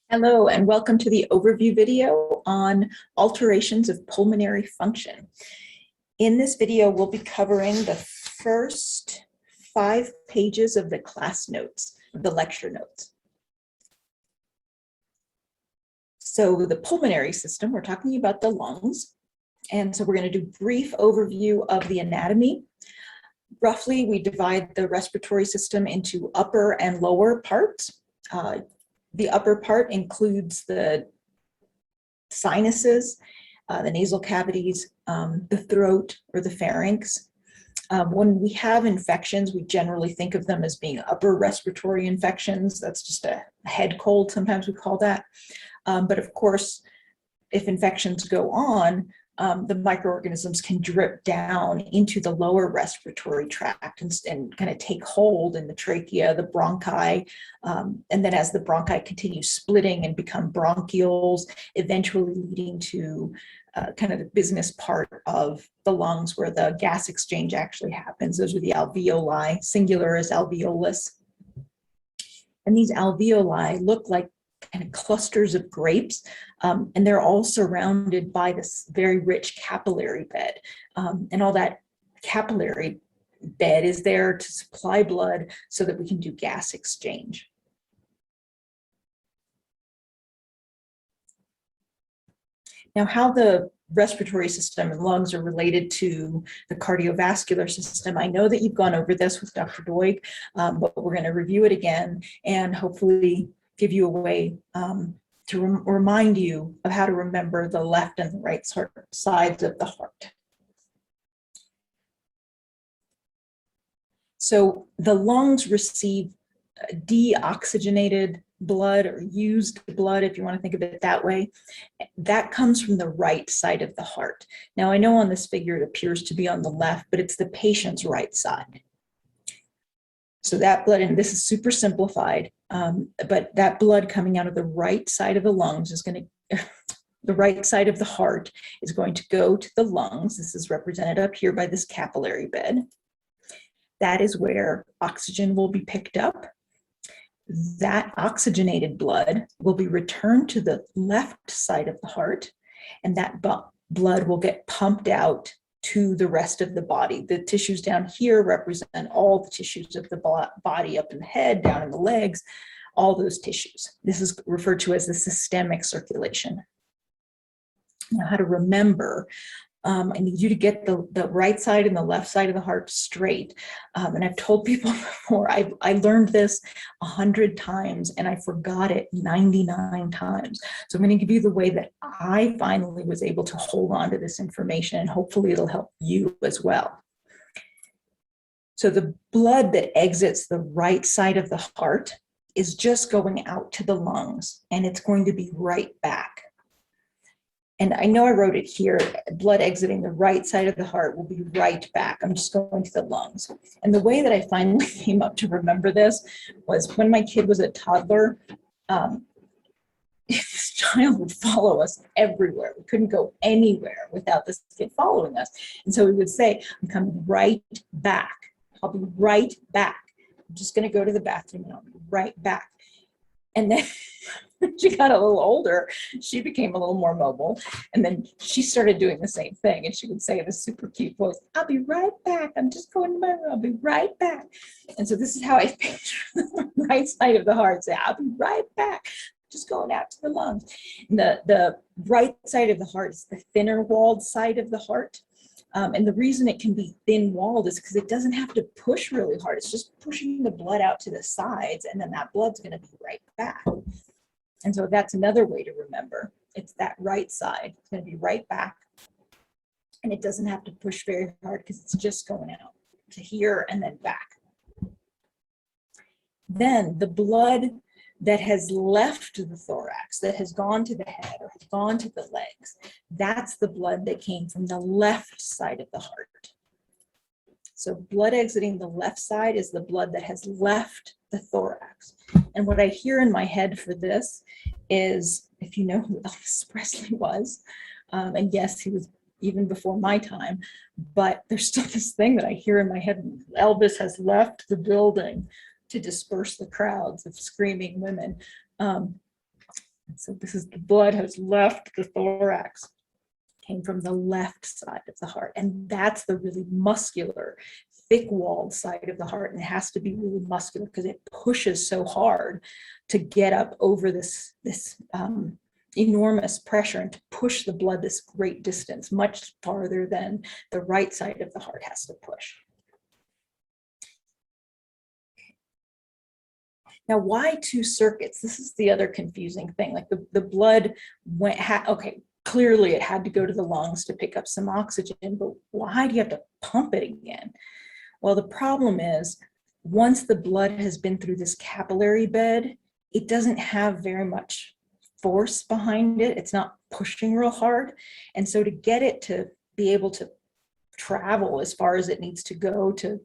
Hello, and welcome to the overview video on alterations of pulmonary function. In this video, we'll be covering the first 5 pages of the class notes, the lecture notes. So the pulmonary system, we're talking about the lungs. And so we're going to do a brief overview of the anatomy. Roughly, we divide the respiratory system into upper and lower parts. The upper part includes the sinuses, the nasal cavities, the throat or the pharynx. When we have infections, we generally think of them as being upper respiratory infections. That's just a head cold, sometimes we call that. But of course, if infections go on, the microorganisms can drip down into the lower respiratory tract and kind of take hold in the trachea, the bronchi, and then as the bronchi continue splitting and become bronchioles, eventually leading to kind of the business part of the lungs where the gas exchange actually happens. Those are the alveoli, singular is alveolus. And these alveoli look like kind of clusters of grapes, and they're all surrounded by this very rich capillary bed. And all that capillary bed is there to supply blood so that we can do gas exchange. Now, how the respiratory system and lungs are related to the cardiovascular system, I know that you've gone over this with Dr. Doig, but we're going to review it again and hopefully give you a way to remind you of how to remember the left and the right sides of the heart. So the lungs receive deoxygenated blood or used blood, if you want to think of it that way. That comes from the right side of the heart. Now, I know on this figure it appears to be on the left, but it's the patient's right side. So that blood, and this is super simplified, but that blood coming out of the right side of the lungs is going to, the right side of the heart is going to go to the lungs. This is represented up here by this capillary bed. That is where oxygen will be picked up. That oxygenated blood will be returned to the left side of the heart, and that blood will get pumped out to the rest of the body. The tissues down here represent all the tissues of the body, up in the head, down in the legs, all those tissues. This is referred to as the systemic circulation. Now, how to remember, I need you to get the right side and the left side of the heart straight. And I've told people before, I learned this 100 times and I forgot it 99 times. So I'm going to give you the way that I finally was able to hold on to this information, and hopefully it'll help you as well. So the blood that exits the right side of the heart is just going out to the lungs, and it's going to be right back. And I know I wrote it here, blood exiting the right side of the heart will be right back. I'm just going to the lungs. And the way that I finally came up to remember this was when my kid was a toddler, this child would follow us everywhere. We couldn't go anywhere without this kid following us. And so we would say, I'm coming right back. I'll be right back. I'm just going to go to the bathroom and I'll be right back. And then when she got a little older, she became a little more mobile. And then she started doing the same thing. And she would say in a super cute voice, I'll be right back. I'm just going to my room. I'll be right back. And so this is how I picture the right side of the heart. Say, I'll be right back. Just going out to the lungs. And the right side of the heart is the thinner walled side of the heart. And the reason it can be thin walled is because it doesn't have to push really hard. It's just pushing the blood out to the sides, and then that blood's going to be right back. And so that's another way to remember. It's that right side. It's going to be right back. And it doesn't have to push very hard because it's just going out to here and then back. Then the blood that has left the thorax, that has gone to the head or has gone to the legs, that's the blood that came from the left side of the heart. So blood exiting the left side is the blood that has left the thorax. And what I hear in my head for this is, if you know who Elvis Presley was, and yes, he was even before my time, but there's still this thing that I hear in my head, Elvis has left the building to disperse the crowds of screaming women. So this is the blood has left the thorax, came from the left side of the heart. And that's the really muscular, thick-walled side of the heart. And it has to be really muscular because it pushes so hard to get up over this enormous pressure and to push the blood this great distance, much farther than the right side of the heart has to push. Now, why two circuits? This is the other confusing thing. Like the blood went, okay, clearly it had to go to the lungs to pick up some oxygen, but why do you have to pump it again? Well, the problem is once the blood has been through this capillary bed, it doesn't have very much force behind it. It's not pushing real hard. And so to get it to be able to travel as far as it needs to go to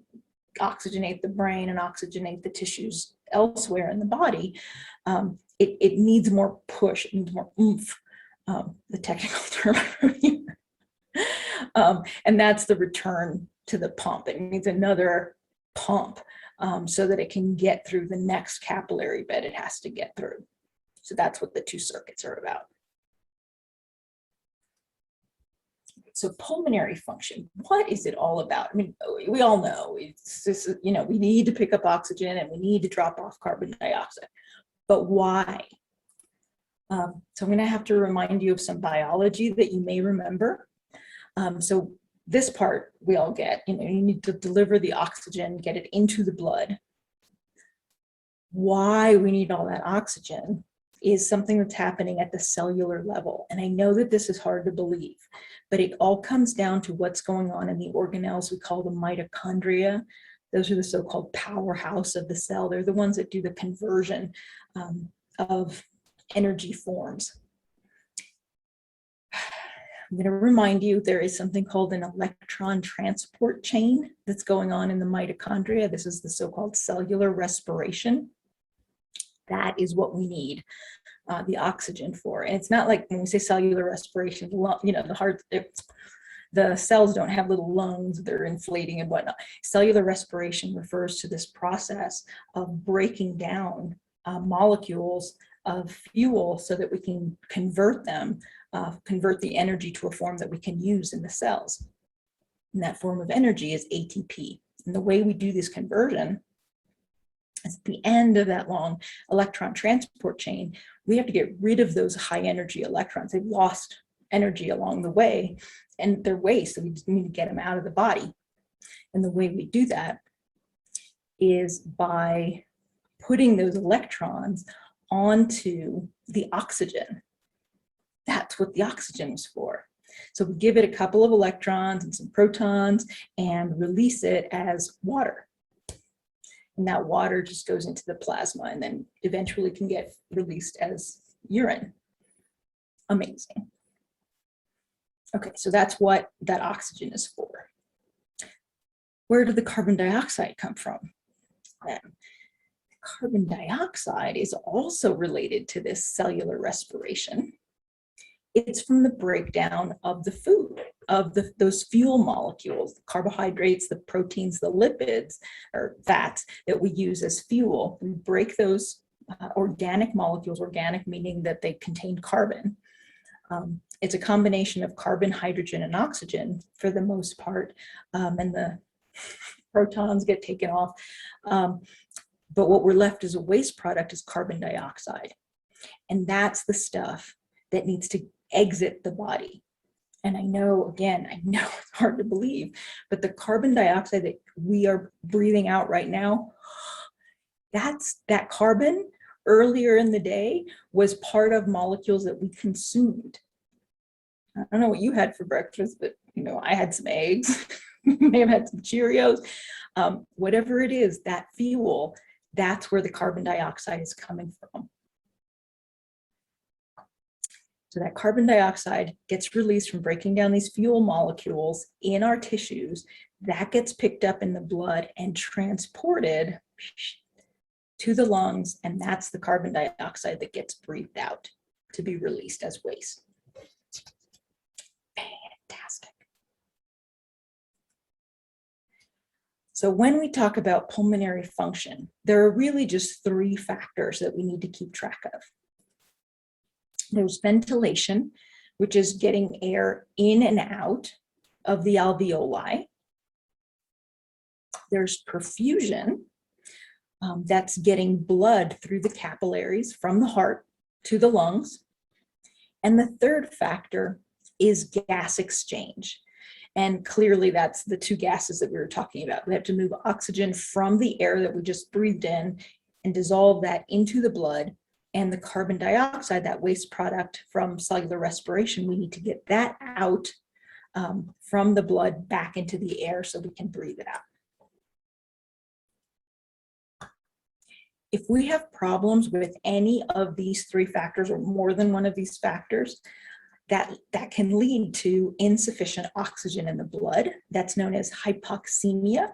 oxygenate the brain and oxygenate the tissues elsewhere in the body, it needs more push, it needs more oomph, the technical term here. And that's the return to the pump. It needs another pump so that it can get through the next capillary bed it has to get through. So that's what the two circuits are about. So pulmonary function, what is it all about? I mean, we all know it's just, you know, we need to pick up oxygen and we need to drop off carbon dioxide, but why? So I'm going to have to remind you of some biology that you may remember. So this part we all get, you know, you need to deliver the oxygen, get it into the blood. Why we need all that oxygen is something that's happening at the cellular level. And I know that this is hard to believe, but it all comes down to what's going on in the organelles we call the mitochondria. Those are the so-called powerhouse of the cell. They're the ones that do the conversion of energy forms. I'm going to remind you there is something called an electron transport chain that's going on in the mitochondria. This is the so-called cellular respiration. That is what we need the oxygen for. And it's not like when we say cellular respiration, you know, the heart, the cells don't have little lungs, they're inflating and whatnot. Cellular respiration refers to this process of breaking down molecules of fuel so that we can convert them, convert the energy to a form that we can use in the cells. And that form of energy is ATP. And the way we do this conversion is at the end of that long electron transport chain, we have to get rid of those high energy electrons. They've lost energy along the way and they're waste, so we just need to get them out of the body. And the way we do that is by putting those electrons onto the oxygen. That's what the oxygen is for. So we give it a couple of electrons and some protons and release it as water. And that water just goes into the plasma and then eventually can get released as urine. Amazing. Okay, so that's what that oxygen is for. Where did the carbon dioxide come from? Carbon dioxide is also related to this cellular respiration. It's from the breakdown of the food, of those fuel molecules, the carbohydrates, the proteins, the lipids, or fats that we use as fuel. We break those organic molecules, organic meaning that they contain carbon. It's a combination of carbon, hydrogen, and oxygen for the most part, and the protons get taken off. But what we're left as a waste product is carbon dioxide. And that's the stuff that needs to exit the body. And I know, again, I know it's hard to believe, but the carbon dioxide that we are breathing out right now, that carbon earlier in the day was part of molecules that we consumed. I don't know what you had for breakfast, but you know, I had some eggs, may have had some Cheerios, whatever it is, that fuel, that's where the carbon dioxide is coming from. So that carbon dioxide gets released from breaking down these fuel molecules in our tissues, that gets picked up in the blood and transported to the lungs, and that's the carbon dioxide that gets breathed out to be released as waste. Fantastic. So when we talk about pulmonary function, there are really just three factors that we need to keep track of. There's ventilation, which is getting air in and out of the alveoli. There's perfusion, that's getting blood through the capillaries from the heart to the lungs. And the third factor is gas exchange. And clearly that's the two gases that we were talking about. We have to move oxygen from the air that we just breathed in and dissolve that into the blood, and the carbon dioxide, that waste product from cellular respiration, we need to get that out from the blood back into the air so we can breathe it out. If we have problems with any of these three factors or more than one of these factors, that can lead to insufficient oxygen in the blood. That's known as hypoxemia.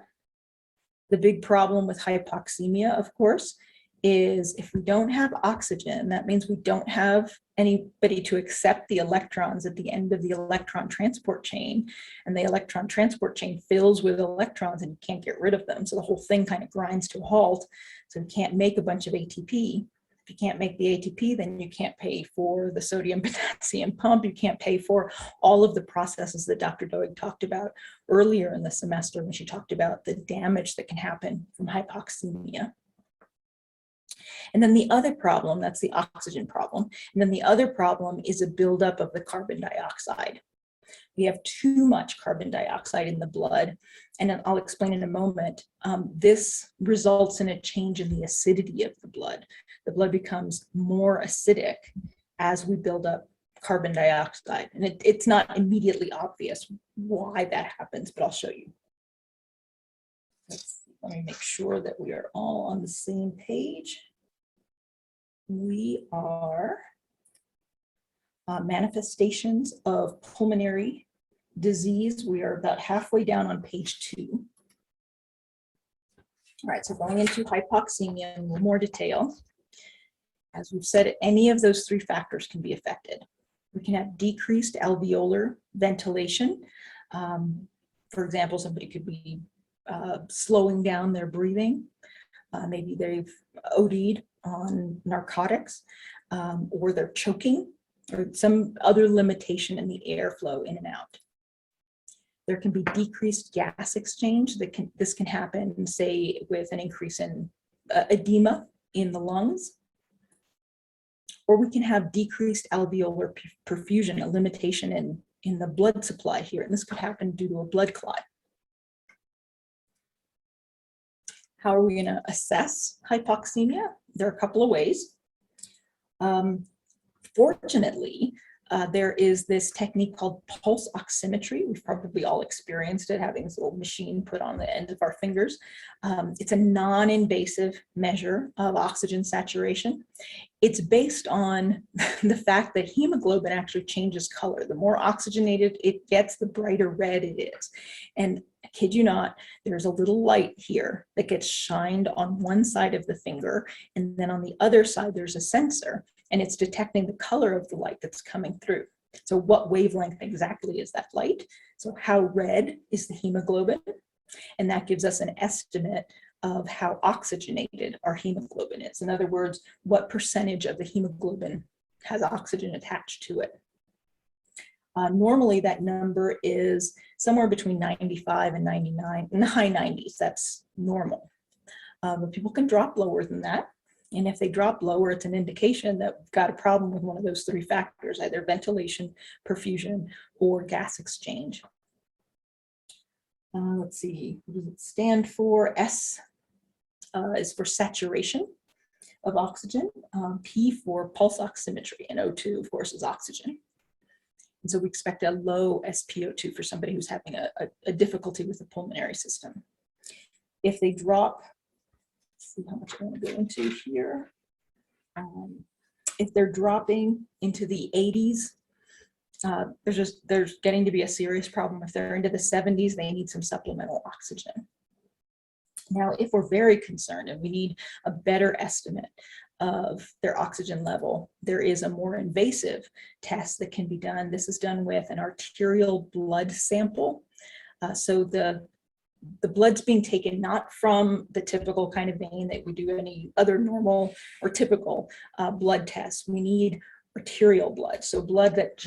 The big problem with hypoxemia, of course, is if we don't have oxygen, that means we don't have anybody to accept the electrons at the end of the electron transport chain. And the electron transport chain fills with electrons and you can't get rid of them. So the whole thing kind of grinds to a halt. So you can't make a bunch of ATP. If you can't make the ATP, then you can't pay for the sodium potassium pump. You can't pay for all of the processes that Dr. Doig talked about earlier in the semester when she talked about the damage that can happen from hypoxemia. And then the other problem, that's the oxygen problem. And then the other problem is a buildup of the carbon dioxide. We have too much carbon dioxide in the blood. And I'll explain in a moment, this results in a change in the acidity of the blood. The blood becomes more acidic as we build up carbon dioxide. And it's not immediately obvious why that happens, but I'll show you. Let me make sure that we are all on the same page. We are manifestations of pulmonary disease. We are about halfway down on page 2. All right, so going into hypoxemia in a little more detail. As we've said, any of those three factors can be affected. We can have decreased alveolar ventilation. For example, somebody could be slowing down their breathing. Maybe they've OD'd on narcotics, or they're choking, or some other limitation in the airflow in and out. There can be decreased gas exchange. This can happen, say, with an increase in edema in the lungs. Or we can have decreased alveolar perfusion, a limitation in the blood supply here. And this could happen due to a blood clot. How are we going to assess hypoxemia? There are a couple of ways. Fortunately, there is this technique called pulse oximetry. We've probably all experienced it, having this little machine put on the end of our fingers. It's a non-invasive measure of oxygen saturation. It's based on the fact that hemoglobin actually changes color. The more oxygenated it gets, the brighter red it is. And I kid you not, there's a little light here that gets shined on one side of the finger, and then on the other side there's a sensor, and it's detecting the color of the light that's coming through. So what wavelength exactly is that light? So how red is the hemoglobin? And that gives us an estimate of how oxygenated our hemoglobin is. In other words, what percentage of the hemoglobin has oxygen attached to it. Normally that number is somewhere between 95 and 99, in the high 90s, that's normal. But people can drop lower than that. And if they drop lower, it's an indication that we've got a problem with one of those three factors, either ventilation, perfusion, or gas exchange. Let's see, what does it stand for? S is for saturation of oxygen, P for pulse oximetry, and O2, of course, is oxygen. And so we expect a low SpO2 for somebody who's having a difficulty with the pulmonary system. If they drop, let's see how much I want to go into here. If they're dropping into the 80s, there's getting to be a serious problem. If they're into the 70s, they need some supplemental oxygen. Now, if we're very concerned and we need a better estimate of their oxygen level, there is a more invasive test that can be done. This is done with an arterial blood sample. So the blood's being taken not from the typical kind of vein that we do any other normal or typical blood tests. We need arterial blood, so blood that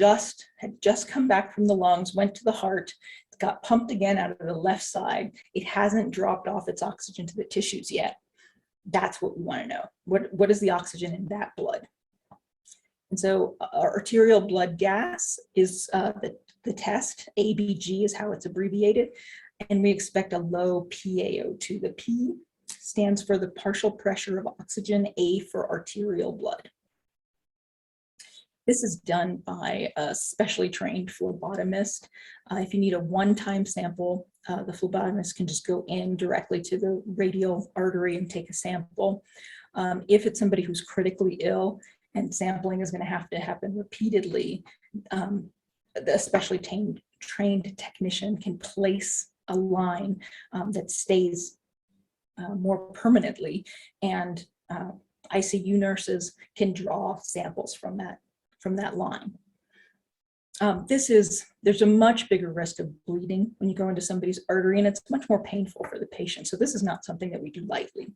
had just come back from the lungs, went to the heart, got pumped again out of the left side. It hasn't dropped off its oxygen to the tissues yet. That's what we want to know. What is the oxygen in that blood? And so arterial blood gas is the test. ABG is how it's abbreviated. And we expect a low PaO2. The P stands for the partial pressure of oxygen, A for arterial blood. This is done by a specially trained phlebotomist. If you need a one-time sample, the phlebotomist can just go in directly to the radial artery and take a sample. If it's somebody who's critically ill and sampling is going to have to happen repeatedly, the specially trained technician can place a line that stays more permanently, and ICU nurses can draw samples from that line. There's a much bigger risk of bleeding when you go into somebody's artery, and it's much more painful for the patient. So this is not something that we do lightly.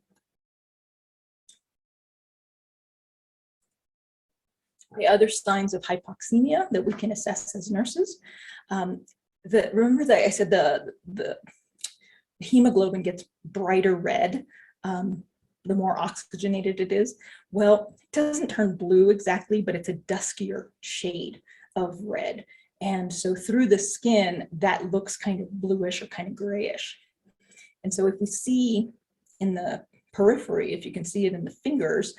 The other signs of hypoxemia that we can assess as nurses. Remember that I said the hemoglobin gets brighter red the more oxygenated it is. Well, it doesn't turn blue exactly, but it's a duskier shade of red. And so through the skin, that looks kind of bluish or kind of grayish. And so if we see in the periphery, if you can see it in the fingers,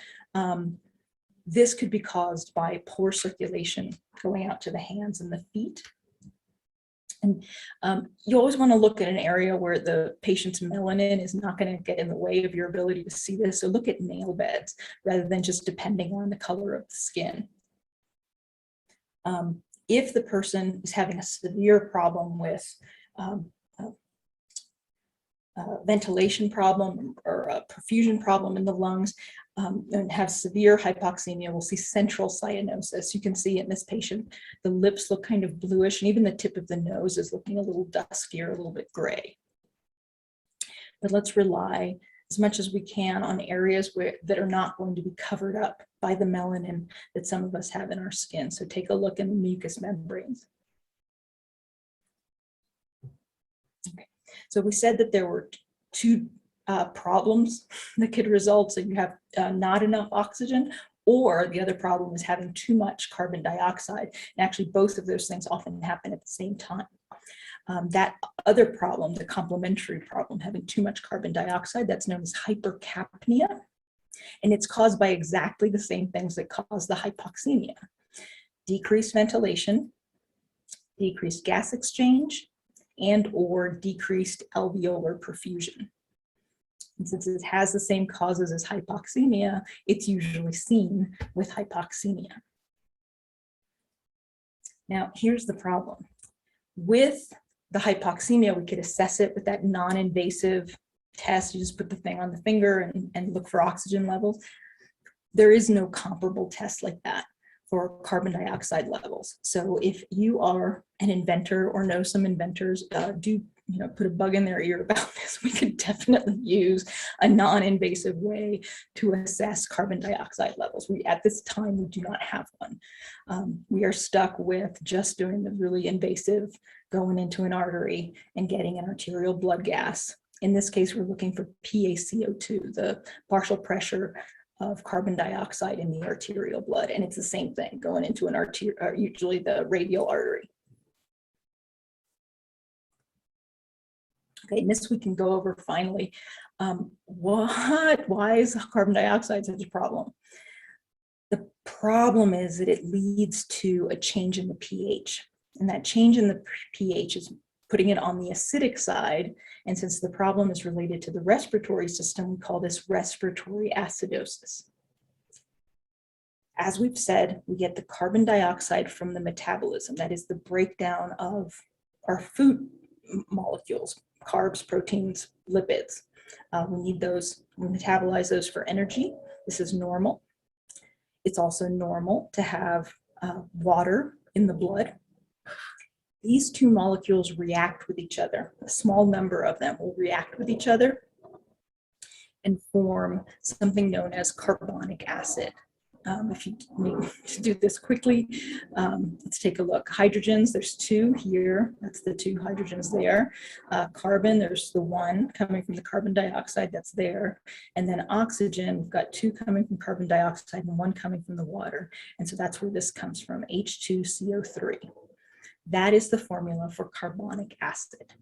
this could be caused by poor circulation going out to the hands and the feet. And you always want to look at an area where the patient's melanin is not going to get in the way of your ability to see this. So look at nail beds rather than just depending on the color of the skin. If the person is having a severe problem with ventilation problem or a perfusion problem in the lungs, and have severe hypoxemia, we'll see central cyanosis. You can see in this patient, the lips look kind of bluish, and even the tip of the nose is looking a little duskier, a little bit gray. But let's rely as much as we can on areas that are not going to be covered up by the melanin that some of us have in our skin. So take a look in the mucous membranes. Okay. So we said that there were two problems that could result. So you have not enough oxygen, or the other problem is having too much carbon dioxide. And actually both of those things often happen at the same time. That other problem, the complementary problem, having too much carbon dioxide, that's known as hypercapnia. And it's caused by exactly the same things that cause the hypoxemia: decreased ventilation, decreased gas exchange, and or decreased alveolar perfusion. And since it has the same causes as hypoxemia, it's usually seen with hypoxemia. Now, here's the problem. With the hypoxemia, we could assess it with that non-invasive test. You just put the thing on the finger and look for oxygen levels. There is no comparable test like that for carbon dioxide levels. So if you are an inventor or know some inventors, do put a bug in their ear about this. We could definitely use a non-invasive way to assess carbon dioxide levels. At this time, we do not have one. We are stuck with just doing the really invasive, going into an artery and getting an arterial blood gas. In this case, we're looking for PaCO2, the partial pressure of carbon dioxide in the arterial blood. And it's the same thing, going into an usually the radial artery. Okay, and this we can go over finally. Why is carbon dioxide such a problem? The problem is that it leads to a change in the pH. And that change in the pH is putting it on the acidic side. And since the problem is related to the respiratory system, we call this respiratory acidosis. As we've said, we get the carbon dioxide from the metabolism. That is the breakdown of our food molecules, carbs, proteins, lipids. We need those, we metabolize those for energy. This is normal. It's also normal to have water in the blood. These two molecules react with each other. A small number of them will react with each other and form something known as carbonic acid. If you need to do this quickly, let's take a look. Hydrogens, there's 2 here. That's the 2 hydrogens there. Carbon, there's the 1 coming from the carbon dioxide that's there. And then oxygen, we've got 2 coming from carbon dioxide and 1 coming from the water. And so that's where this comes from, H2CO3. That is the formula for carbonic acid.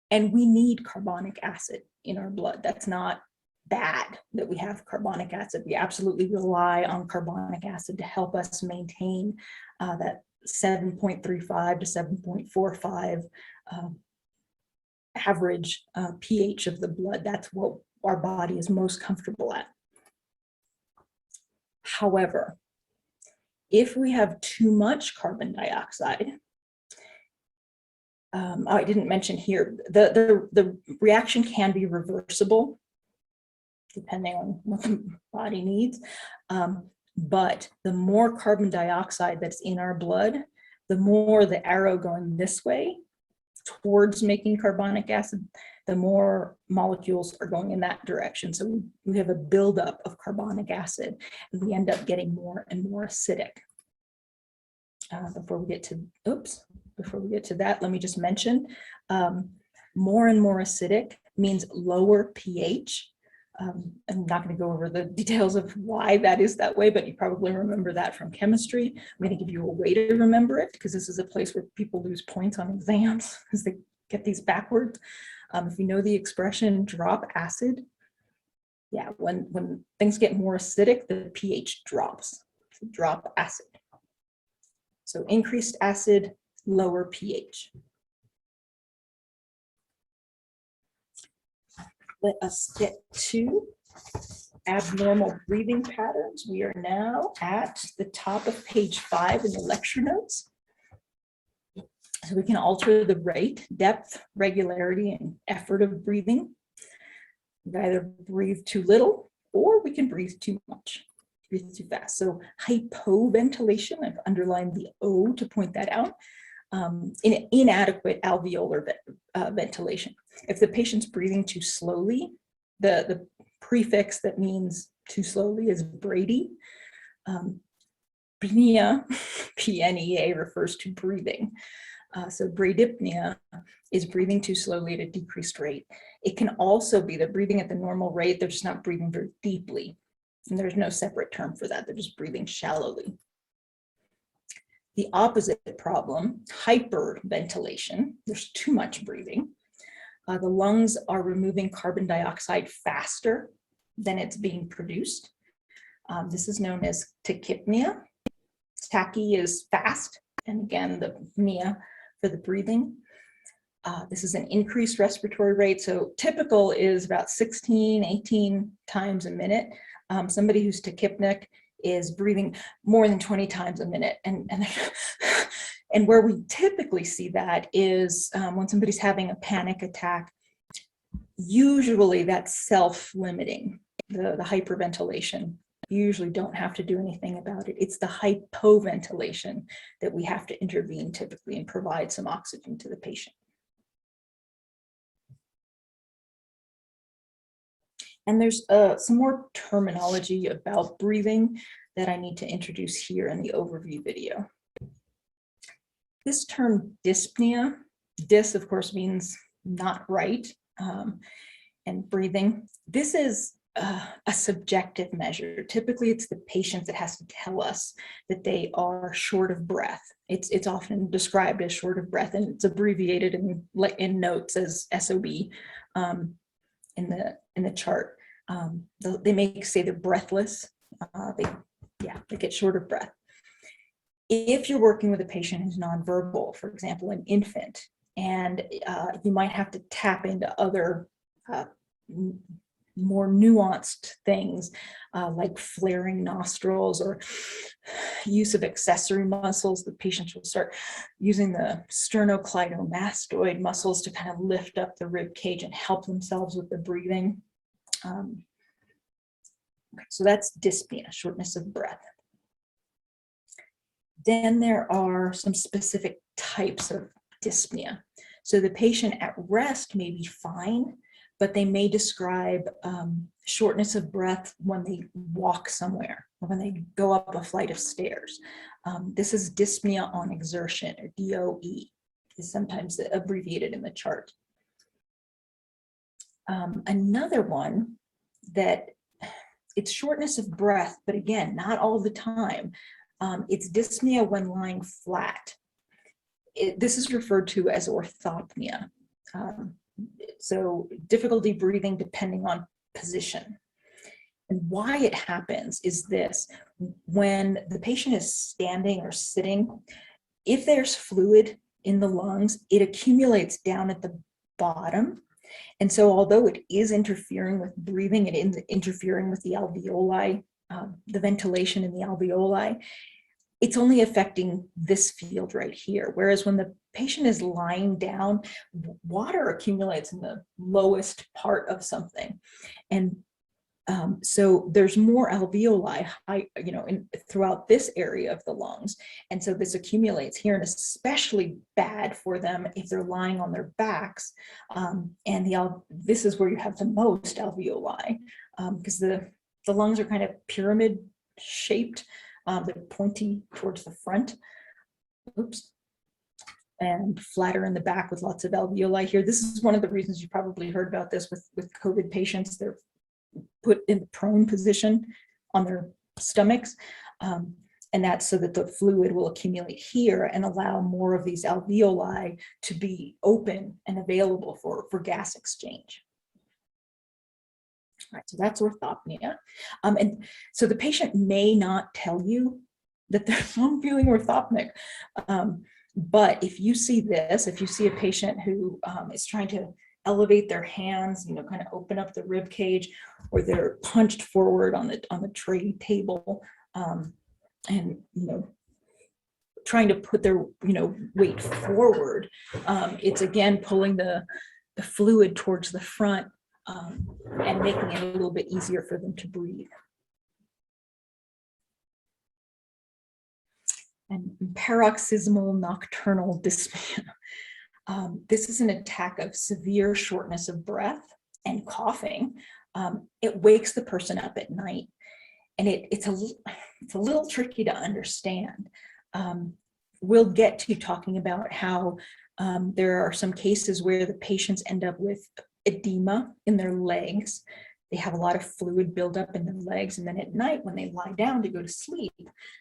And we need carbonic acid in our blood. That's not bad that we have carbonic acid. We absolutely rely on carbonic acid to help us maintain that 7.35 to 7.45 average pH of the blood. That's what our body is most comfortable at. However, if we have too much carbon dioxide, I didn't mention here, the reaction can be reversible depending on what the body needs. But the more carbon dioxide that's in our blood, the more the arrow going this way towards making carbonic acid, the more molecules are going in that direction. So we have a buildup of carbonic acid, and we end up getting more and more acidic. Before we get to that, let me just mention, more and more acidic means lower pH. I'm not going to go over the details of why that is that way, but you probably remember that from chemistry. I'm going to give you a way to remember it, because this is a place where people lose points on exams because they get these backwards. If you know the expression drop acid, yeah, when things get more acidic, the pH drops. So drop acid. So increased acid, lower pH. Let us get to abnormal breathing patterns. We are now at the top of page 5 in the lecture notes. So we can alter the rate, depth, regularity, and effort of breathing. We can either breathe too little, or we can breathe too much, breathe too fast. So hypoventilation, I've underlined the O to point that out. Inadequate alveolar ventilation. If the patient's breathing too slowly, the prefix that means too slowly is Brady. Pnea, P-N-E-A, refers to breathing. So bradypnea is breathing too slowly at a decreased rate. It can also be that breathing at the normal rate, they're just not breathing very deeply. And there's no separate term for that. They're just breathing shallowly. The opposite problem, hyperventilation, there's too much breathing. The lungs are removing carbon dioxide faster than it's being produced. This is known as tachypnea. Tachy is fast, and again, the pnea for the breathing. This is an increased respiratory rate. So typical is about 16, 18 times a minute. Somebody who's tachypnic is breathing more than 20 times a minute. And where we typically see that is when somebody's having a panic attack. Usually that's self-limiting, the hyperventilation. You usually don't have to do anything about it. It's the hypoventilation that we have to intervene typically and provide some oxygen to the patient. And there's some more terminology about breathing that I need to introduce here in the overview video. This term dyspnea, dys of course means not right, and breathing. This is a subjective measure. Typically it's the patient that has to tell us that they are short of breath. It's often described as short of breath, and it's abbreviated in notes as SOB in the chart. They may say they're breathless. They get short of breath. If you're working with a patient who's nonverbal, for example, an infant, and you might have to tap into other more nuanced things like flaring nostrils or use of accessory muscles, the patient will start using the sternocleidomastoid muscles to kind of lift up the rib cage and help themselves with the breathing. So that's dyspnea, shortness of breath. Then there are some specific types of dyspnea. So the patient at rest may be fine, but they may describe shortness of breath when they walk somewhere or when they go up a flight of stairs. This is dyspnea on exertion, or DOE, is sometimes abbreviated in the chart. Another one that it's shortness of breath, but again, not all the time. It's dyspnea when lying flat. This is referred to as orthopnea. So difficulty breathing depending on position. And why it happens is this: when the patient is standing or sitting, if there's fluid in the lungs, it accumulates down at the bottom. And so although it is interfering with breathing, it is interfering with the alveoli, the ventilation in the alveoli, it's only affecting this field right here. Whereas when the patient is lying down, water accumulates in the lowest part of something. And so there's more alveoli, throughout this area of the lungs. And so this accumulates here, and especially bad for them if they're lying on their backs. This is where you have the most alveoli, because the lungs are kind of pyramid shaped. They're pointy towards the front. Oops. And flatter in the back with lots of alveoli here. This is one of the reasons you probably heard about this with COVID patients. They're put in the prone position on their stomachs. And that's so that the fluid will accumulate here and allow more of these alveoli to be open and available for gas exchange. All right, so that's orthopnea. And so the patient may not tell you that they're feeling orthopnic. But if you see this, if you see a patient who is trying to elevate their hands, kind of open up the rib cage, or they're punched forward on the tray table, and trying to put their weight forward, it's again pulling the fluid towards the front, and making it a little bit easier for them to breathe. And paroxysmal nocturnal dyspnea. This is an attack of severe shortness of breath and coughing. It wakes the person up at night, and it's a little tricky to understand. We'll get to talking about how there are some cases where the patients end up with edema in their legs. They have a lot of fluid buildup in their legs, and then at night when they lie down to go to sleep,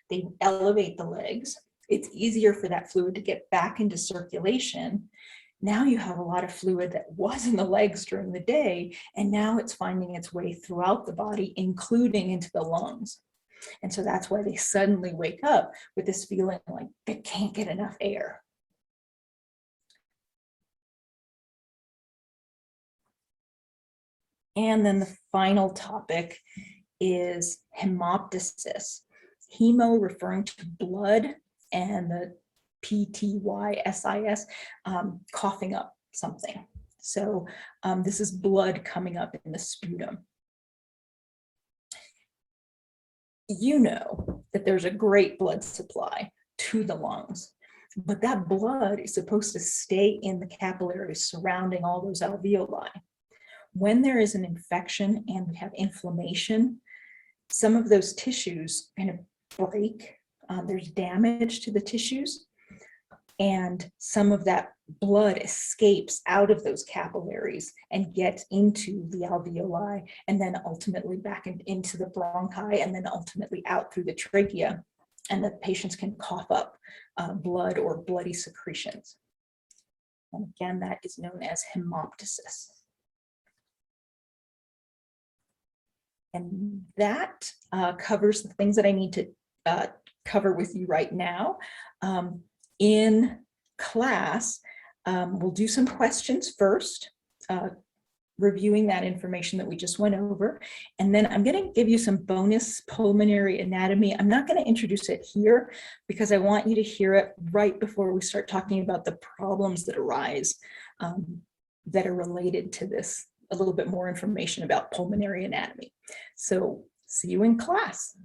they elevate the legs. It's easier for that fluid to get back into circulation. Now you have a lot of fluid that was in the legs during the day, and now it's finding its way throughout the body, including into the lungs. And so that's why they suddenly wake up with this feeling like they can't get enough air. And then the final topic is hemoptysis. Hemo referring to blood, and the PTYSIS, coughing up something. So this is blood coming up in the sputum. You know that there's a great blood supply to the lungs, but that blood is supposed to stay in the capillaries surrounding all those alveoli. When there is an infection and we have inflammation, some of those tissues kind of break. There's damage to the tissues, and some of that blood escapes out of those capillaries and gets into the alveoli, and then ultimately back into the bronchi, and then ultimately out through the trachea, and the patients can cough up blood or bloody secretions. And again, that is known as hemoptysis. And that covers the things that I need to cover with you right now. In class, we'll do some questions first, reviewing that information that we just went over. And then I'm going to give you some bonus pulmonary anatomy. I'm not going to introduce it here because I want you to hear it right before we start talking about the problems that arise that are related to this, a little bit more information about pulmonary anatomy. So see you in class.